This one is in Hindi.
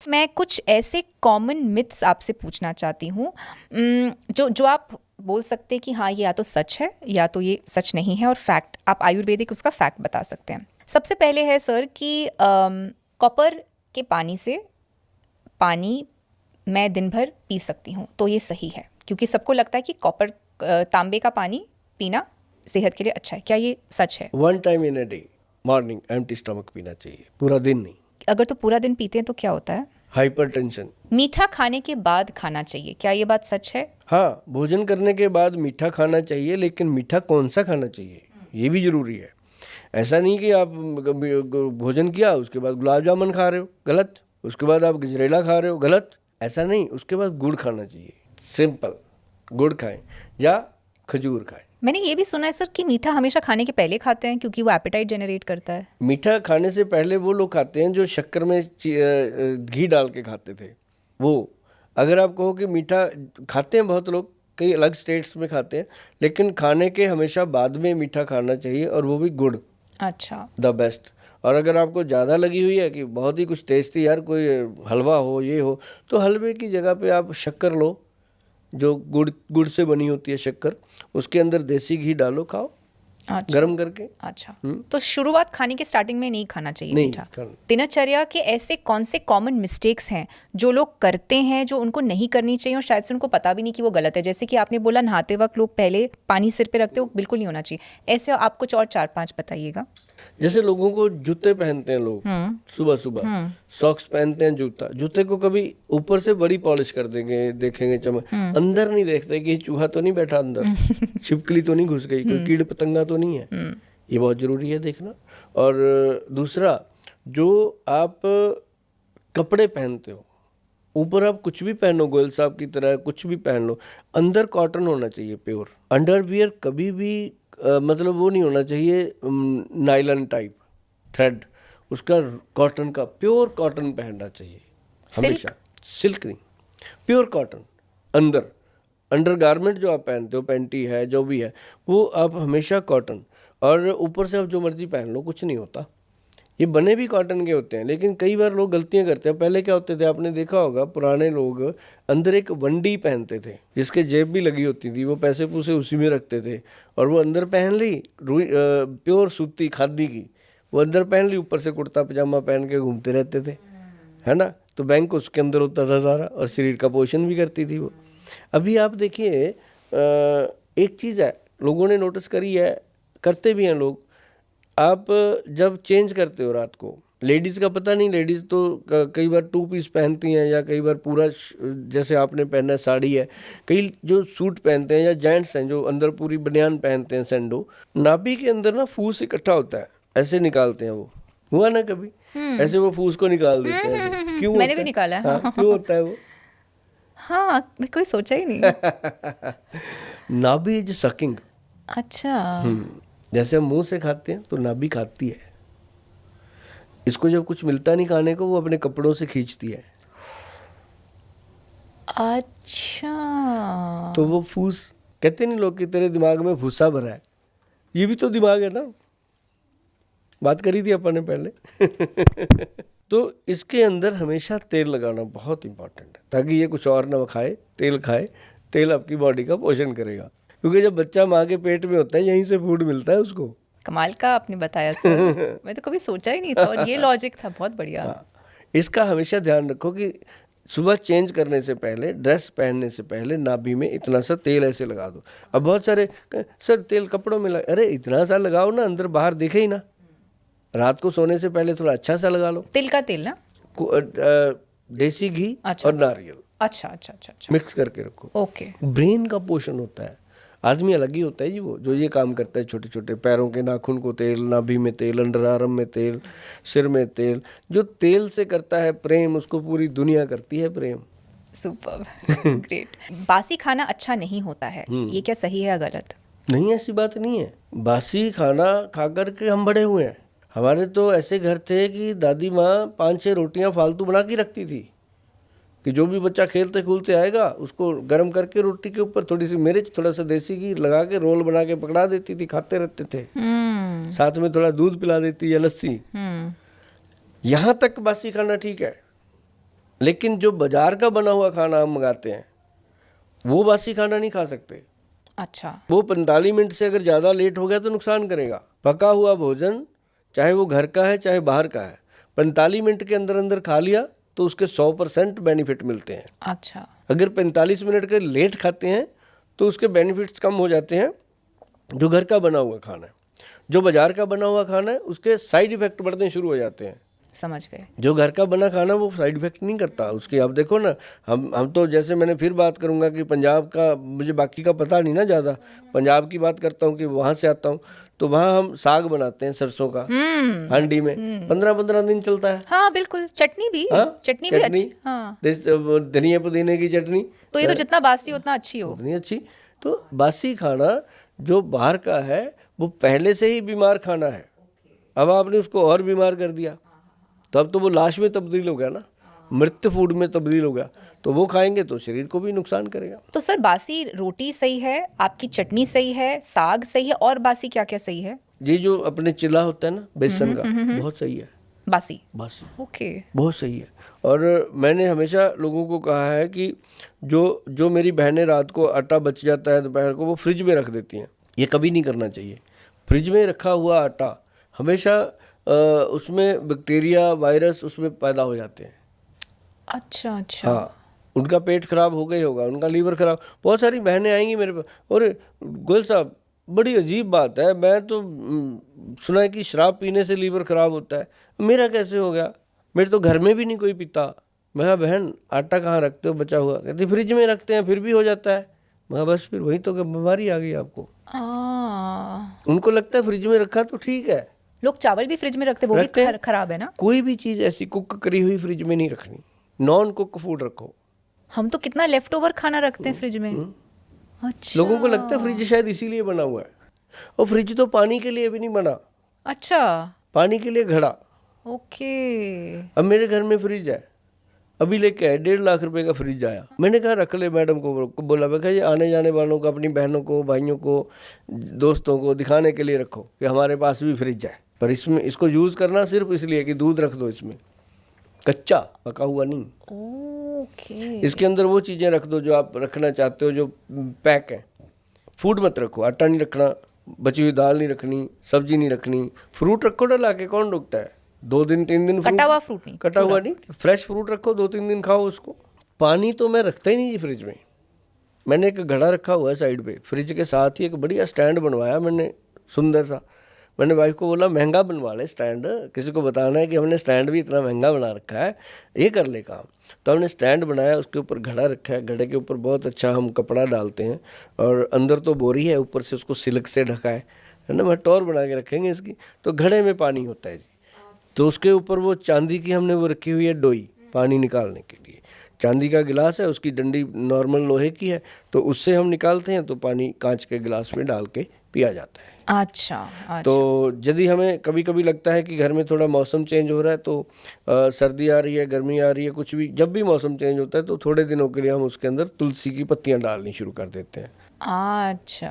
मैं कुछ ऐसे कॉमन मिथ्स आपसे पूछना चाहती हूँ जो आप बोल सकते हैं कि हाँ ये या तो सच है या तो ये सच नहीं है, और फैक्ट आप आयुर्वेदिक उसका फैक्ट बता सकते हैं। सबसे पहले है सर कि कॉपर के पानी से पानी मैं दिन भर पी सकती हूँ, तो ये सही है? क्योंकि सबको लगता है कि कॉपर तांबे का पानी पीना सेहत के लिए अच्छा है, क्या ये सच है? 1 time in a day, morning empty stomach पीना चाहिए, पूरा दिन नहीं। अगर तो पूरा दिन पीते हैं तो क्या होता है? हाइपरटेंशन। मीठा खाने के बाद खाना चाहिए, क्या ये बात सच है? हाँ, भोजन करने के बाद मीठा खाना चाहिए, लेकिन मीठा कौन सा खाना चाहिए ये भी जरूरी है। ऐसा नहीं कि आप भोजन किया उसके बाद गुलाब जामुन खा रहे हो, गलत। उसके बाद आप गजरेला खा रहे हो, गलत। ऐसा नहीं, उसके बाद गुड़ खाना चाहिए, सिंपल गुड़ खाएं या खजूर खाएं। मैंने ये भी सुना है सर कि मीठा हमेशा खाने के पहले खाते हैं क्योंकि वो एपेटाइट जनरेट करता है। मीठा खाने से पहले वो लोग खाते हैं जो शक्कर में घी डाल के खाते थे। वो अगर आप कहो कि मीठा खाते हैं बहुत लोग, कई अलग स्टेट्स में खाते हैं, लेकिन खाने के हमेशा बाद में मीठा खाना चाहिए, और वो भी गुड़। अच्छा। The best. और अगर आपको ज़्यादा लगी हुई है कि बहुत ही कुछ टेस्टी यार, कोई हलवा हो ये हो, तो हलवे की जगह पे आप शक्कर लो, जो गुड़ से बनी होती है शक्कर, उसके अंदर देसी घी डालो, खाओ। अच्छा। गरम करके। अच्छा। तो शुरुआत खाने के स्टार्टिंग में नहीं खाना चाहिए नहीं मीठा? खाना। दिनचर्या के ऐसे कौन से कॉमन मिस्टेक्स हैं जो लोग करते हैं जो उनको नहीं करनी चाहिए और शायद से उनको पता भी नहीं कि वो गलत है? जैसे कि आपने बोला नहाते वक्त लोग पहले पानी सिर पे रखते हो, बिल्कुल नहीं होना चाहिए। ऐसे आप कुछ और 4-5 बताइएगा। जैसे लोगों को जूते पहनते हैं लोग सुबह सुबह, सॉक्स पहनते हैं, जूते को कभी ऊपर से बड़ी पॉलिश कर देंगे, देखेंगे चमक, अंदर नहीं देखते कि चूहा तो नहीं बैठा अंदर, छिपकली तो नहीं घुस गई, कोई कीड़ पतंगा तो नहीं है। ये बहुत जरूरी है देखना। और दूसरा, जो आप कपड़े पहनते हो, ऊपर आप कुछ भी पहनो, गोयल साहब की तरह कुछ भी पहन लो, अंदर कॉटन होना चाहिए, प्योर। अंडरवियर कभी भी मतलब वो नहीं होना चाहिए नायलन टाइप थ्रेड, उसका कॉटन का, प्योर कॉटन पहनना चाहिए हमेशा। सिल्क नहीं, प्योर कॉटन। अंडर गारमेंट जो आप पहनते हो, पैंटी है जो भी है, वो आप हमेशा कॉटन। और ऊपर से आप जो मर्जी पहन लो, कुछ नहीं होता। ये बने भी कॉटन के होते हैं, लेकिन कई बार लोग गलतियां करते हैं। पहले क्या होते थे, आपने देखा होगा, पुराने लोग अंदर एक वंडी पहनते थे जिसके जेब भी लगी होती थी, वो पैसे पूसे उसी में रखते थे, और वो अंदर पहन ली प्योर सूती खादी की, वो अंदर पहन ली, ऊपर से कुर्ता पजामा पहन के घूमते रहते थे, है ना। तो बैंक उसके अंदर होता था सारा, और शरीर का पोषण भी करती थी वो। अभी आप देखिए, एक चीज़ है लोगों ने नोटिस करी है, करते भी हैं लोग, आप जब चेंज करते हो रात को, लेडीज़ का पता नहीं, लेडीज़ तो कई बार 2 पीस पहनती हैं, या कई बार पूरा जैसे आपने पहना है साड़ी है, कई जो सूट पहनते हैं, या जेंट्स हैं जो अंदर पूरी बनियान पहनते हैं, सैंडो, नाभि के अंदर ना फूस इकट्ठा होता है, ऐसे निकालते हैं वो, हुआ ना कभी? ऐसे वो फूस को निकाल देते हैं ऐसे। क्यों? मैंने भी निकाला है। हाँ, क्यों होता है वो? हाँ, मैं कोई सोचा ही नहीं। नाभि इज सकिंग। अच्छा। जैसे हम मुंह से खाते हैं तो नाभि खाती है, इसको जब कुछ मिलता नहीं खाने को, वो अपने कपड़ों से खींचती है। अच्छा। तो वो फूस, कहते नहीं लोग कि तेरे दिमाग में भूसा भरा है, ये भी तो दिमाग है ना, बात करी थी अपन ने पहले। तो इसके अंदर हमेशा तेल लगाना बहुत इंपॉर्टेंट है, ताकि ये कुछ और ना खाए, तेल खाए। तेल आपकी बॉडी का पोषण करेगा, क्योंकि जब बच्चा माँ के पेट में होता है, यहीं से फूड मिलता है उसको। कमाल का आपने बताया सर। मैं तो कभी सोचा ही नहीं था, और ये लॉजिक था, बहुत बढ़िया। हाँ, इसका हमेशा ध्यान रखो कि सुबह चेंज करने से पहले, ड्रेस पहनने से पहले, नाभि में इतना सा तेल ऐसे लगा दो। अब बहुत सारे, सर तेल कपड़ों में अरे इतना सा लगाओ ना, अंदर बाहर दिखे ही ना। रात को सोने से पहले थोड़ा अच्छा सा लगा लो, तिल का तेल ना, देसी घी। अच्छा। और नारियल। अच्छा अच्छा अच्छा अच्छा, मिक्स करके रखो। ओके। ब्रेन का पोषण होता है, आदमी अलग ही होता है जी, वो जो ये काम करता है, छोटे छोटे पैरों के नाखून को तेल, नाभि में तेल, अंडर आर्म में तेल, सिर में तेल। जो तेल से करता है प्रेम, उसको पूरी दुनिया करती है प्रेम। Super, great. बासी खाना अच्छा नहीं होता है, ये क्या सही है या गलत? नहीं, ऐसी बात नहीं है। बासी खाना खा कर के हम बड़े हुए हैं। हमारे तो ऐसे घर थे कि दादी माँ 5-6 रोटियां फालतू बना के रखती थी, कि जो भी बच्चा खेलते खूलते आएगा उसको गर्म करके रोटी के ऊपर थोड़ी सी मिर्च, थोड़ा सा देसी घी लगा के रोल बना के पकड़ा देती थी, खाते रहते थे। साथ में थोड़ा दूध पिला देती या लस्सी। यहाँ तक बासी खाना ठीक है, लेकिन जो बाजार का बना हुआ खाना हम मंगाते हैं वो बासी खाना नहीं खा सकते। अच्छा। वो 45 मिनट से अगर ज़्यादा लेट हो गया तो नुकसान करेगा। पका हुआ भोजन चाहे वो घर का है चाहे बाहर का है, 45 मिनट के अंदर अंदर खा लिया तो उसके 100% बेनिफिट मिलते हैं। अच्छा। अगर 45 मिनट के लेट खाते हैं तो उसके बेनिफिट्स कम हो जाते हैं। जो घर का बना हुआ खाना है, जो बाजार का बना हुआ खाना है, उसके साइड इफेक्ट बढ़ने शुरू हो जाते हैं। समझ गए। जो घर का बना खाना वो साइड इफेक्ट नहीं करता उसकी। आप देखो ना, हम तो जैसे मैंने फिर बात करूंगा कि पंजाब का, मुझे बाकी का पता नहीं ना ज़्यादा, पंजाब की बात करता हूँ कि वहाँ से आता हूँ, तो वहाँ हम साग बनाते हैं सरसों का हांडी में, 15-15 दिन चलता है। हाँ बिल्कुल, चटनी भी। हाँ, चटनी भी अच्छी। हाँ, धनिया पुदीने की चटनी तो ये तो जितना बासी उतना अच्छी हो। उतनी अच्छी। तो बासी खाना जो बाहर का है वो पहले से ही बीमार खाना है, अब आपने उसको और बीमार कर दिया तो अब तो वो लाश में तब्दील हो गया ना, मृत फूड में तब्दील हो गया, तो वो खाएंगे तो शरीर को भी नुकसान करेगा। तो सर बासी रोटी सही है, आपकी चटनी सही है, साग सही है, और बासी क्या क्या सही है? ये जो अपने चिल्ला होता है ना बेसन का, बहुत सही है। बासी। बासी ओके। बहुत सही है। और मैंने हमेशा लोगों को कहा है कि जो मेरी बहनें रात को आटा बच जाता है दोपहर को वो फ्रिज में रख देती हैं, ये कभी नहीं करना चाहिए। फ्रिज में रखा हुआ आटा हमेशा उसमें बैक्टीरिया वायरस उसमें पैदा हो जाते हैं। अच्छा अच्छा। हाँ, उनका पेट खराब हो गई होगा, उनका लीवर खराब। बहुत सारी बहनें आएंगी मेरे पास, और गोयल साहब बड़ी अजीब बात है, मैं तो सुना है कि शराब पीने से लीवर खराब होता है, मेरा कैसे हो गया? मेरे तो घर में भी नहीं कोई पीता। मैं कहा बहन आटा कहाँ रखते हो बचा हुआ? कहती फ्रिज में रखते हैं फिर भी हो जाता है। मैं कहा बस फिर वही तो बीमारी आ गई आपको। उनको लगता है फ्रिज में रखा तो ठीक है। लोग चावल भी फ्रिज में रखते, वो भी खराब है ना? कोई भी चीज़ ऐसी कुक करी हुई फ्रिज में नहीं रखनी, नॉन कुक फूड रखो। हम तो कितना लेफ्ट ओवर खाना रखते हैं फ्रिज में। अच्छा। लोगों को लगता है फ्रिज शायद इसीलिए बना हुआ है, और फ्रिज तो पानी के लिए भी नहीं बना। अच्छा। पानी के लिए घड़ा। ओके। अब मेरे घर में फ्रिज है, अभी लेके आए 1.5 लाख रुपए का फ्रिज आया। मैंने कहा रख ले, मैडम को बोला, मैं कहा ये आने जाने वालों को, अपनी बहनों को, भाइयों को, दोस्तों को दिखाने के लिए रखो कि हमारे पास भी फ्रिज है, पर इसमें इसको यूज़ करना सिर्फ इसलिए कि दूध रख दो इसमें, कच्चा पका हुआ नहीं। ओके। इसके अंदर वो चीज़ें रख दो जो आप रखना चाहते हो, जो पैक है। फूड मत रखो, आटा नहीं रखना, बची हुई दाल नहीं रखनी, सब्जी नहीं रखनी। फ्रूट रखो ना लाके, कौन रोकता है? 2 दिन 3 दिन कटा हुआ फ्रूट नहीं, कटा हुआ नहीं, फ्रेश फ्रूट रखो, 2-3 दिन खाओ उसको। पानी तो मैं रखता ही नहीं जी फ्रिज में। मैंने एक घड़ा रखा हुआ है साइड पे, फ्रिज के साथ ही एक बढ़िया स्टैंड बनवाया मैंने, सुंदर सा। मैंने वाइफ को बोला महंगा बनवा ले स्टैंड, किसी को बताना है कि हमने स्टैंड भी इतना महंगा बना रखा है, ये कर ले काम। तो हमने स्टैंड बनाया, उसके ऊपर घड़ा रखा है, घड़े के ऊपर बहुत अच्छा हम कपड़ा डालते हैं, और अंदर तो बोरी है, ऊपर से उसको सिल्क से ढका है ना, मैं टॉर बना के रखेंगे इसकी। तो घड़े में पानी होता है जी, तो उसके ऊपर वो चांदी की हमने वो रखी हुई है डोई, पानी निकालने के लिए। चांदी का गिलास है, उसकी डंडी नॉर्मल लोहे की है, तो उससे हम निकालते हैं, तो पानी कांच के गिलास में डाल के पिया जाता है। अच्छा। तो यदि हमें कभी कभी लगता है कि घर में थोड़ा मौसम चेंज हो रहा है, तो सर्दी आ रही है, गर्मी आ रही है, कुछ भी, जब भी मौसम चेंज होता है तो थोड़े दिनों के लिए हम उसके अंदर तुलसी की पत्तियां डालनी शुरू कर देते हैं। अच्छा।